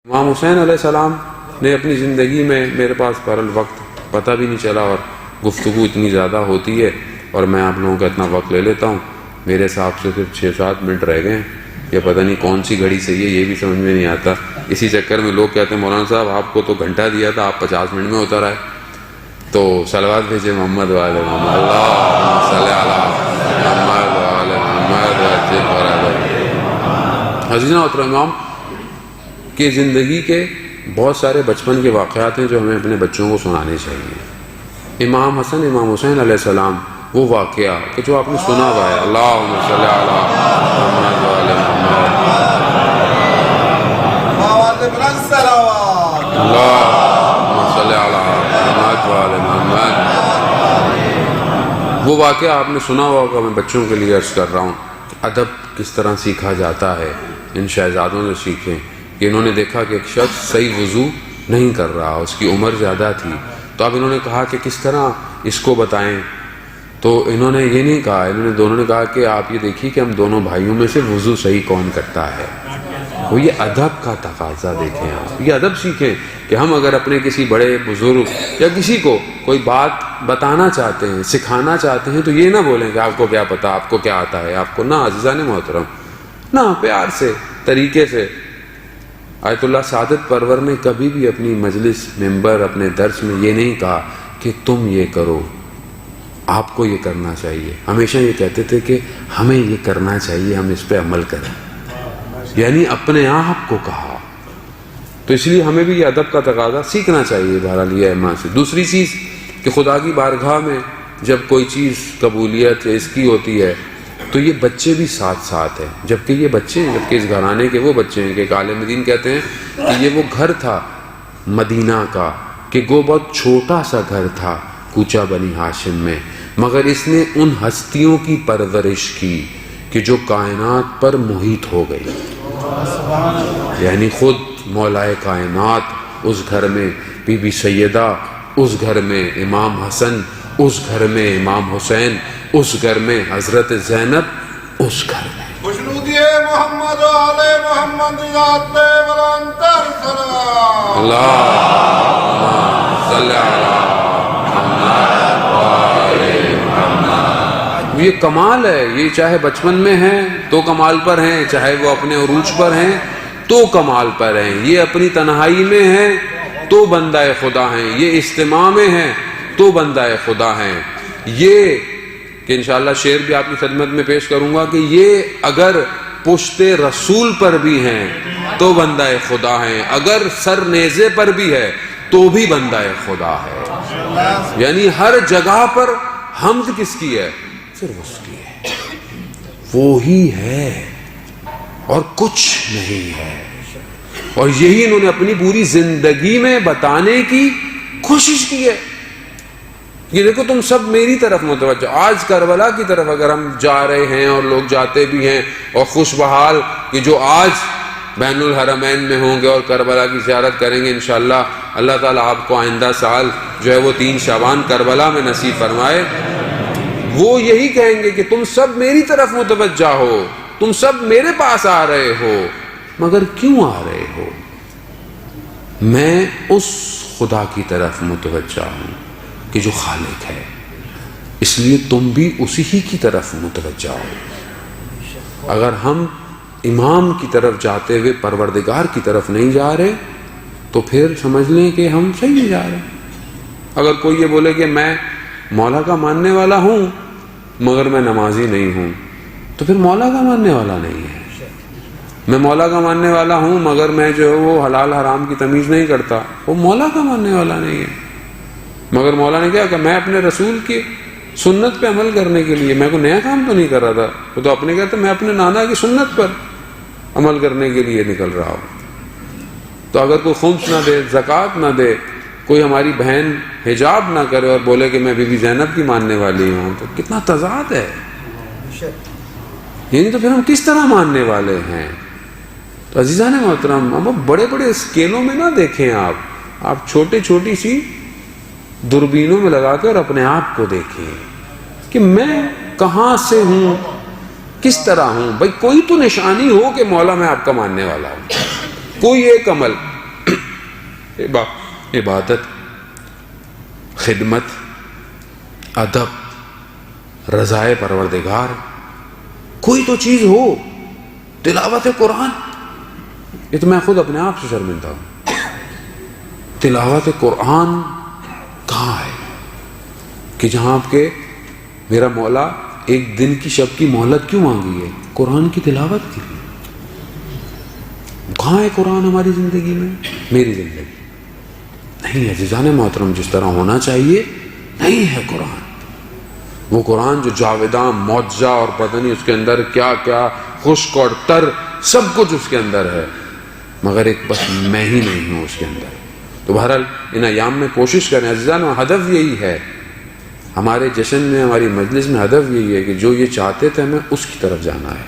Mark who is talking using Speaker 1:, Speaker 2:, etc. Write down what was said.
Speaker 1: امام حسین علیہ السلام نے اپنی زندگی میں میرے پاس بہرحال وقت پتہ بھی نہیں چلا اور گفتگو اتنی زیادہ ہوتی ہے اور میں آپ لوگوں کا اتنا وقت لے لیتا ہوں. میرے حساب سے صرف 6-7 منٹ رہ گئے ہیں یا پتہ نہیں کون سی گھڑی صحیح ہے، یہ بھی سمجھ میں نہیں آتا. اسی چکر میں لوگ کہتے ہیں مولانا صاحب آپ کو تو گھنٹہ دیا تھا، آپ 50 منٹ میں اتر آئے. تو صلوات بھیجے محمد والے محمد، اللہم صلی علی محمد والے محمد وعجل فرجہ. عزیزاں اور امام کہ زندگی کے بہت سارے بچپن کے واقعات ہیں جو ہمیں اپنے بچوں کو سنانے چاہیے. امام حسن امام حسین علیہ السلام وہ واقعہ کہ جو آپ نے سنا ہوا ہے، اللہم صلی علی محمد وعلی محمد، اللہم صلی علی محمد وعلی محمد. وہ واقعہ آپ نے سنا ہوا ہوگا. میں بچوں کے لیے عرض کر رہا ہوں ادب کس طرح سیکھا جاتا ہے. ان شہزادوں سے سیکھیں کہ انہوں نے دیکھا کہ ایک شخص صحیح وضو نہیں کر رہا، اس کی عمر زیادہ تھی. تو اب انہوں نے کہا کہ کس طرح اس کو بتائیں. تو انہوں نے یہ نہیں کہا، دونوں نے کہا کہ آپ یہ دیکھیے کہ ہم دونوں بھائیوں میں سے وضو صحیح کون کرتا ہے. وہ یہ ادب کا تقاضا دیکھیں، آپ یہ ادب سیکھیں کہ ہم اگر اپنے کسی بڑے بزرگ یا کسی کو کوئی بات بتانا چاہتے ہیں، سکھانا چاہتے ہیں، تو یہ نہ بولیں کہ آپ کو کیا پتا، آپ کو کیا آتا ہے آپ کو. نہ عزیزان محترم، نہ پیار سے طریقے سے. آیت اللہ سعادت پرور نے کبھی بھی اپنی مجلس ممبر اپنے درس میں یہ نہیں کہا کہ تم یہ کرو، آپ کو یہ کرنا چاہیے. ہمیشہ یہ کہتے تھے کہ ہمیں یہ کرنا چاہیے، ہم اس پہ عمل کریں، یعنی اپنے آپ کو کہا. تو اس لیے ہمیں بھی یہ ادب کا تقاضا سیکھنا چاہیے بہرحال یہ ماں سے. دوسری چیز کہ خدا کی بارگاہ میں جب کوئی چیز قبولیت اس کی ہوتی ہے تو یہ بچے بھی ساتھ ساتھ ہیں. جبکہ یہ بچے ہیں، جبکہ اس گھرانے کے وہ بچے ہیں کہ ایک عالم دین کہتے ہیں کہ یہ وہ گھر تھا مدینہ کا کہ وہ بہت چھوٹا سا گھر تھا کوچہ بنی ہاشم میں، مگر اس نے ان ہستیوں کی پرورش کی کہ جو کائنات پر محیط ہو گئی. یعنی خود مولائے کائنات اس گھر میں، بی بی سیدہ اس گھر میں، امام حسن اس گھر میں، امام حسین اس گھر میں، حضرت زینب اس گھر میں.
Speaker 2: خوشنودی محمد علی محمد ذات ولانتر صلوات
Speaker 1: اللہم صلی علی محمد وعلی محمد. یہ کمال ہے، یہ چاہے بچپن میں ہیں تو کمال پر ہیں، چاہے وہ اپنے عروج پر ہیں تو کمال پر ہیں، یہ اپنی تنہائی میں ہیں تو بندہ خدا ہیں، یہ اجتماع میں ہیں تو بندہ خدا ہیں. یہ کہ انشاءاللہ شعر بھی آپ کی خدمت میں پیش کروں گا کہ یہ اگر پشت رسول پر بھی ہیں تو بندہ خدا ہیں، اگر سر نیزے پر بھی ہے تو بھی بندہ خدا ہے. یعنی ہر جگہ پر حمد کس کی ہے؟ صرف اس کی ہے، وہی ہے اور کچھ نہیں ہے. اور یہی انہوں نے اپنی پوری زندگی میں بتانے کی کوشش کی ہے. یہ دیکھو تم سب میری طرف متوجہ. آج کربلا کی طرف اگر ہم جا رہے ہیں اور لوگ جاتے بھی ہیں اور خوش بحال کہ جو آج بین الحرمین میں ہوں گے اور کربلا کی زیارت کریں گے انشاءاللہ، اللہ تعالیٰ آپ کو آئندہ سال جو ہے وہ 3 شعبان کربلا میں نصیب فرمائے. وہ یہی کہیں گے کہ تم سب میری طرف متوجہ ہو، تم سب میرے پاس آ رہے ہو، مگر کیوں آ رہے ہو؟ میں اس خدا کی طرف متوجہ ہوں کہ جو خالق ہے، اس لیے تم بھی اسی ہی کی طرف متوجہ ہو. اگر ہم امام کی طرف جاتے ہوئے پروردگار کی طرف نہیں جا رہے تو پھر سمجھ لیں کہ ہم صحیح نہیں جا رہے. اگر کوئی یہ بولے کہ میں مولا کا ماننے والا ہوں مگر میں نمازی نہیں ہوں تو پھر مولا کا ماننے والا نہیں ہے. میں مولا کا ماننے والا ہوں مگر میں جو ہے وہ حلال حرام کی تمیز نہیں کرتا، وہ مولا کا ماننے والا نہیں ہے. مگر مولا نے کیا کہ میں اپنے رسول کی سنت پہ عمل کرنے کے لیے، میں کوئی نیا کام تو نہیں کر رہا تھا. وہ تو اپنے کہتے میں اپنے نانا کی سنت پر عمل کرنے کے لیے نکل رہا ہوں. تو اگر کوئی خمس نہ دے، زکوٰۃ نہ دے، کوئی ہماری بہن حجاب نہ کرے اور بولے کہ میں بی بی زینب کی ماننے والی ہوں، تو کتنا تضاد ہے. یعنی تو پھر ہم کس طرح ماننے والے ہیں؟ تو عزیزان محترم، ہم بڑے بڑے اسکیلوں میں نہ دیکھیں. آپ چھوٹی سی دوربینوں میں لگا کر اپنے آپ کو دیکھیں کہ میں کہاں سے ہوں، کس طرح ہوں. بھائی کوئی تو نشانی ہو کہ مولا میں آپ کا ماننے والا ہوں، کوئی ایک عمل. عبادت، خدمت، ادب، رضائے پروردگار، کوئی تو چیز ہو. تلاوت قرآن، یہ تو میں خود اپنے آپ سے شرمندہ ہوں. تلاوت قرآن کہاں ہے کہ جہاں آپ کے میرا مولا ایک دن کی شب کی مہلت کیوں مانگی ہے؟ قرآن کی تلاوت کی. کہاں ہے قرآن ہماری زندگی میں؟ میری زندگی نہیں ہے عزیزان محترم، جس طرح ہونا چاہیے نہیں ہے قرآن. وہ قرآن جو جاویداں معجزہ اور پتہ نہیں اس کے اندر کیا کیا خشک اور تر سب کچھ اس کے اندر ہے، مگر ایک بس میں ہی نہیں ہوں اس کے اندر. تو بہرحال ان ایام میں کوشش کریں عزیزان، ہدف یہی ہے ہمارے جشن میں، ہماری مجلس میں، ہدف یہی ہے کہ جو یہ چاہتے تھے ہمیں اس کی طرف جانا ہے.